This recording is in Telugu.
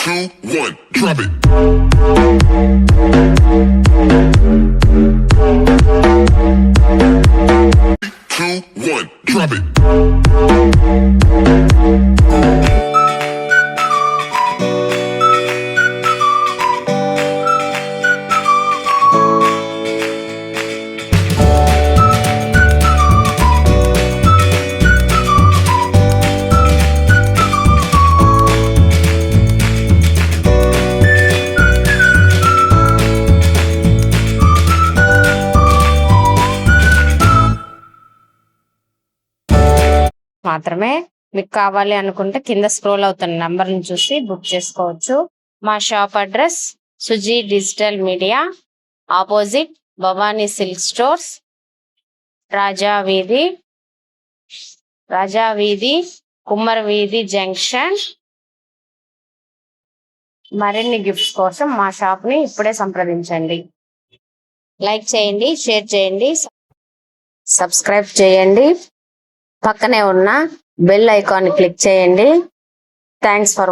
2, 1, drop it. 2, 1, drop it. మాత్రమే. మీకు కావాలి అనుకుంటే కింద స్క్రోల్ అవుతున్న నంబర్ని చూసి బుక్ చేసుకోవచ్చు. మా shop address Suji digital media, opposite Bhavani silk stores, Raja వీధి కుమ్మర వీధి జంక్షన్. మరిన్ని గిఫ్ట్స్ కోసం మా షాప్ని ఇప్పుడే సంప్రదించండి. లైక్ చేయండి, షేర్ చేయండి, సబ్స్క్రైబ్ చేయండి. పక్కనే ఉన్న బెల్ ఐకాన్ క్లిక్ చేయండి. Thanks for